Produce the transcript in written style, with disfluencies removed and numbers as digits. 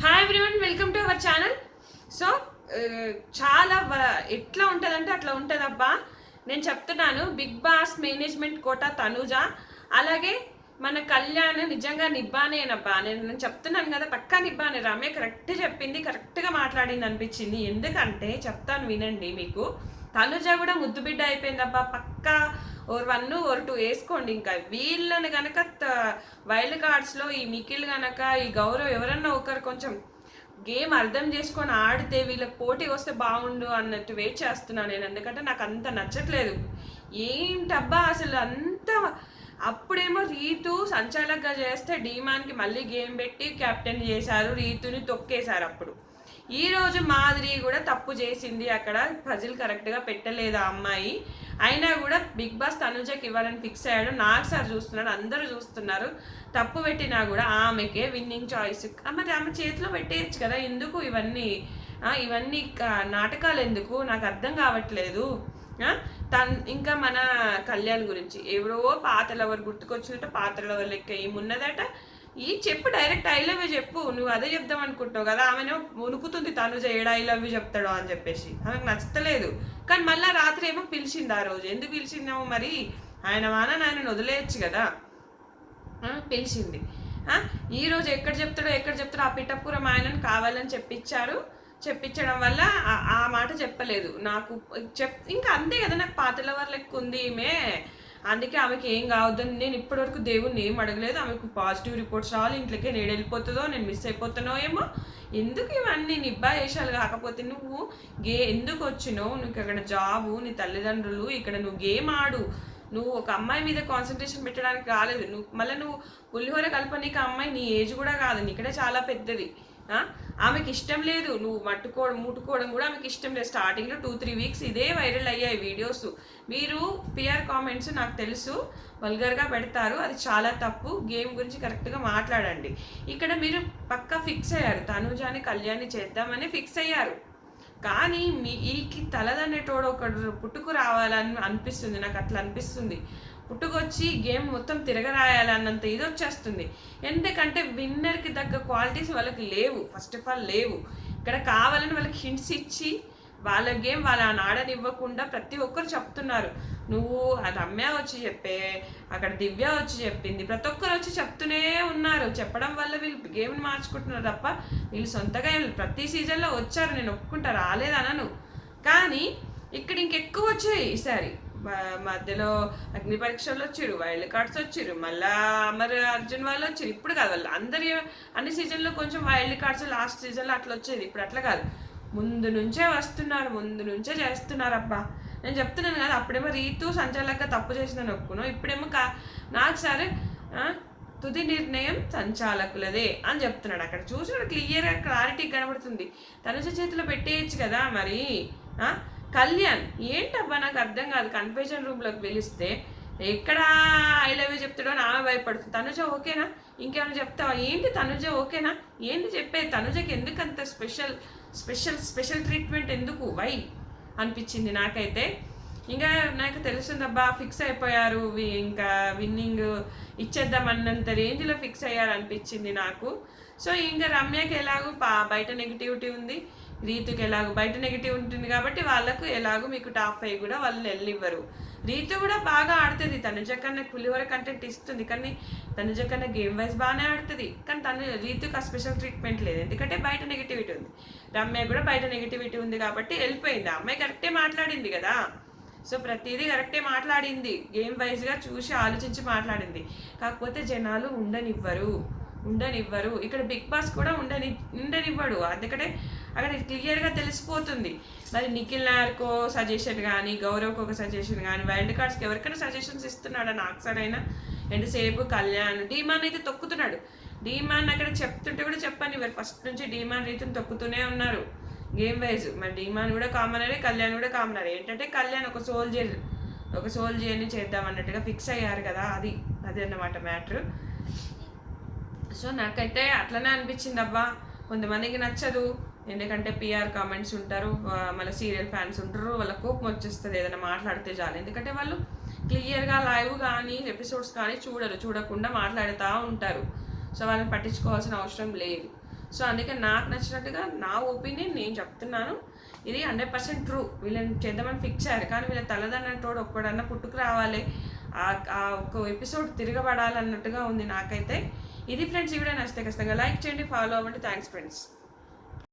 Hi everyone, welcome to our channel. So చాలా ఎట్లా ఉంటుందంటే అట్లా ఉంటుందబ్బా. నేను చెప్తున్నాను, Big Boss management quota Tanuja, అలాగే మన కళ్యాణ్ నిజంగా నిబ్బానేనబ్బా. నేను చెప్తున్నాను కదా, పక్కా నిబ్బానే. రమ్య కరెక్ట్ చెప్పింది, కరెక్ట్గా మాట్లాడింది అనిపించింది. ఎందుకంటే చెప్తాను వినండి. మీకు తనుజ కూడా ముద్దు బిడ్డ అయిపోయిందబ్బా. పక్కా ఓర్ 1 ఓర్ 2 వేసుకోండి. ఇంకా వీళ్ళని గనక వైల్డ్ కార్డ్స్లో ఈ నిఖిల్ గనక ఈ గౌరవ్ ఎవరన్నా ఒకరు కొంచెం గేమ్ అర్థం చేసుకొని ఆడితే వీళ్ళకి పోటీ వస్తే బాగుండు అన్నట్టు వెయిట్ చేస్తున్నాను నేను. ఎందుకంటే నాకు అంత నచ్చట్లేదు. ఏంటబ్బా అసలు అంత. అప్పుడేమో రీతు సంచాలకంగా చేస్తే డీమాన్కి మళ్ళీ గేమ్ పెట్టి కెప్టెన్ చేశారు, రీతుని తొక్కేశారు. అప్పుడు ఈరోజు మాదిరి కూడా తప్పు చేసింది, అక్కడ పజిల్ కరెక్ట్గా పెట్టలేదు ఆ అమ్మాయి. అయినా కూడా బిగ్ బాస్ తనుజకి ఇవ్వాలని ఫిక్స్ అయ్యాడు. నాకు సార్ చూస్తున్నాడు, అందరూ చూస్తున్నారు. తప్పు పెట్టినా కూడా ఆమెకే విన్నింగ్ చాయిస్. మరి ఆమె చేతిలో పెట్టేయచ్చు కదా. ఎందుకు ఇవన్నీ ఇవన్నీ నాటకాలు ఎందుకు నాకు అర్థం కావట్లేదు. ఇంకా మన కళ్యాణ్ గురించి ఎవరో పాత లవర్ గుర్తుకొచ్చినట్టు, పాత లవర్ లెక్క ఏమున్నదట. చెప్పు, డైరెక్ట్ ఐ లవ్ యూ చెప్పు. నువ్వు అదే చెప్దాం అనుకుంటావు కదా. ఆమెను ఉనుకుతుంది తనుజ ఏడా ఐ లవ్ యూ చెప్తాడో అని చెప్పేసి. ఆమెకు నచ్చలేదు. కానీ మళ్ళీ రాత్రి ఏమో పిలిచింది. ఆ రోజు ఎందుకు పిలిచిందేమో మరి. ఆయన ఆయనను వదిలేయచ్చు కదా. పిలిచింది. ఈరోజు ఎక్కడ చెప్తాడో ఆ పిఠాపురం ఆయనను కావాలని చెప్పించడం వల్ల ఆ మాట చెప్పలేదు నాకు. ఇంకా అంతే కదా, నాకు పాత లవర్ లెక్క ఉంది ఈమె. అందుకే ఆమెకి ఏం కావద్దని నేను ఇప్పటివరకు దేవుణ్ణి ఏం అడగలేదు. ఆమెకు పాజిటివ్ రిపోర్ట్స్ రావాలి, ఇంట్లోకే నేను వెళ్ళిపోతుందో, నేను మిస్ అయిపోతానో ఏమో. ఎందుకు ఇవన్నీ నిబ్బా వేషాలు? కాకపోతే నువ్వు ఎందుకు వచ్చినావు? నువ్వు అక్కడ జాబు, నీ తల్లిదండ్రులు, ఇక్కడ నువ్వు గేమ్ ఆడు. నువ్వు ఒక అమ్మాయి మీద కాన్సన్ట్రేషన్ పెట్టడానికి రాలేదు. నువ్వు పులిహోర కలపనీకి అమ్మాయి నీ ఏజ్ కూడా కాదు, నీకడే చాలా పెద్దది. ఆమెకి ఇష్టం లేదు నువ్వు ముట్టుకోవడం కూడా ఆమెకి ఇష్టం లేదు. స్టార్టింగ్లో 2-3 వీక్స్ ఇదే వైరల్ అయ్యాయి వీడియోస్. మీరు పిఆర్ కామెంట్స్ నాకు తెలుసు వల్గర్గా పెడతారు, అది చాలా తప్పు. గేమ్ గురించి కరెక్ట్గా మాట్లాడండి. ఇక్కడ మీరు పక్కా ఫిక్స్ అయ్యారు, తనుజాని కళ్యాణి చేద్దామని ఫిక్స్ అయ్యారు. కానీ ఈకి తలదనేటోడు ఒకడు పుట్టుకు రావాలని అనిపిస్తుంది. నాకు అట్లా అనిపిస్తుంది. పుట్టుకొచ్చి గేమ్ మొత్తం తిరగరాయాలన్నంత ఇది వచ్చేస్తుంది. ఎందుకంటే విన్నర్కి తగ్గ క్వాలిటీస్ వాళ్ళకి లేవు. ఫస్ట్ ఆఫ్ ఆల్ లేవు. ఇక్కడ కావాలని వాళ్ళకి హింట్స్ ఇచ్చి వాళ్ళ గేమ్ వాళ్ళ ఆడనివ్వకుండా ప్రతి ఒక్కరు చెప్తున్నారు. నువ్వు రమ్య వచ్చి చెప్పే, అక్కడ దివ్య వచ్చి చెప్పింది, ప్రతి ఒక్కరు వచ్చి చెప్తూనే ఉన్నారు. చెప్పడం వల్ల వీళ్ళు గేమ్ని మార్చుకుంటున్నారు తప్ప వీళ్ళు సొంతగా ప్రతి సీజన్లో వచ్చారు, నేను ఒప్పుకుంటా, రాలేదనను. కానీ ఇక్కడ ఇంకెక్కువ వచ్చాయి ఈసారి. మధ్యలో అగ్ని పరీక్షలు వచ్చిరు, వైల్డ్ కార్డ్స్ వచ్చిరు, మళ్ళా అమర్ అర్జున్ వాళ్ళు వచ్చిరు. ఇప్పుడు కాదు, వాళ్ళు అందరి అన్ని సీజన్లో కొంచెం వైల్డ్ కార్డ్స్ లాస్ట్ సీజన్లో అట్లా వచ్చేది. ఇప్పుడు అట్లా కాదు, ముందు నుంచే వస్తున్నారు, ముందు నుంచే చేస్తున్నారు. అబ్బా నేను చెప్తున్నాను కదా, అప్పుడేమో రీతు సంచాలక తప్పు చేసిందని ఒప్పుకున్నావు, ఇప్పుడేమో నాకు సరే తుది నిర్ణయం సంచాలకులదే అని చెప్తున్నాడు. అక్కడ చూసినాడు, క్లియర్గా క్లారిటీ కనబడుతుంది. తనుజ చేతిలో పెట్టేయచ్చు కదా. మరి కళ్యాణ్ ఏంటబ్బా నాకు అర్థం కాదు. కన్ఫ్యూజన్ రూమ్లోకి పిలిస్తే ఎక్కడ ఐ లవ్ యూ చెప్తాడో అని ఆమె భయపడుతుంది. తనుజ ఓకేనా, ఇంకేమైనా చెప్తావా? ఏంటి తనుజ ఓకేనా, ఏంటి చెప్పేది? తనుజకి ఎందుకు అంత స్పెషల్ ట్రీట్మెంట్ ఎందుకు, వై అనిపించింది నాకైతే. ఇంకా నాకు తెలుస్తుందబ్బా, ఫిక్స్ అయిపోయారు, ఇంకా విన్నింగ్ ఇచ్చేద్దామన్నంత రేంజ్లో ఫిక్స్ అయ్యారు అనిపించింది నాకు. సో ఇంకా రమ్యకి ఎలాగో బయట నెగిటివిటీ ఉంది, రీతుకి ఎలాగో బయట నెగిటివ్ ఉంటుంది కాబట్టి వాళ్ళకు ఎలాగో మీకు టాప్ 5 కూడా వాళ్ళు వెళ్ళివ్వరు. రీతు కూడా బాగా ఆడుతుంది, తనుజ కన్నా పులిహోర కంటెంట్ ఇస్తుంది, కానీ తనుజ కన్నా గేమ్ వైజ్ బాగానే ఆడుతుంది. కానీ రీతుకి ఆ స్పెషల్ ట్రీట్మెంట్ లేదు, ఎందుకంటే బయట నెగిటివిటీ ఉంది. రమ్య కూడా బయట నెగిటివిటీ ఉంది కాబట్టి వెళ్ళిపోయింది. ఆ అమ్మాయి కరెక్టే మాట్లాడింది కదా. సో ప్రతిదీ కరెక్టే మాట్లాడింది, గేమ్ వైజ్గా చూసి ఆలోచించి మాట్లాడింది. కాకపోతే జనాలు ఉండనివ్వరు. ఇక్కడ బిగ్ బాస్ కూడా ఉండనివ్వడు. అందుకంటే అక్కడ క్లియర్గా తెలిసిపోతుంది. మరి నిఖిల్ నాయర్కో సజెషన్ కానీ, గౌరవ్కి ఒక సజెషన్ కానీ, వైల్డ్ కార్డ్స్కి ఎవరికైనా సజెషన్స్ ఇస్తున్నాడా? నాకు సరైన ఎంతసేపు కళ్యాణ్ డీమాన్ అయితే తొక్కుతున్నాడు. డీమాన్ అక్కడ చెప్తుంటే కూడా చెప్పని వారు ఫస్ట్ నుంచి డీమాన్ రీతిని తొక్కుతూనే ఉన్నారు గేమ్ వైజ్. మరి డీమాన్ కూడా కామనరే, కళ్యాణ్ కూడా కామనరే. ఏంటంటే కళ్యాణ్ ఒక సోల్జర్ని చేద్దామన్నట్టుగా ఫిక్స్ అయ్యారు కదా. అది అన్నమాట మ్యాటర్. సో నాకైతే అట్లనే అనిపించింది అబ్బా. కొంతమందికి నచ్చదు, ఎందుకంటే పిఆర్ కామెంట్స్ ఉంటారు, మళ్ళీ సీరియల్ ఫ్యాన్స్ ఉంటారు, వాళ్ళ కోపం వచ్చేస్తుంది ఏదైనా మాట్లాడితే చాలు. ఎందుకంటే వాళ్ళు క్లియర్గా లైవ్ కానీ ఎపిసోడ్స్ కానీ చూడకుండా మాట్లాడుతూ ఉంటారు. సో వాళ్ళని పట్టించుకోవాల్సిన అవసరం లేదు. సో అందుకే నాకు నచ్చినట్టుగా నా ఒపీనియన్ నేను చెప్తున్నాను. ఇది 100% ట్రూ. వీళ్ళని చేద్దామని ఫిక్స్ అయ్యారు, కానీ వీళ్ళ తలదన్నటోడు ఒక్కడన్నా పుట్టుకు రావాలి, ఆ ఒక ఎపిసోడ్ తిరగబడాలన్నట్టుగా ఉంది నాకైతే. ఇది ఫ్రెండ్స్, ఈ వీడియో నచ్చితే ఖచ్చితంగా లైక్ చేయండి, ఫాలో అవ్వండి. Thanks friends.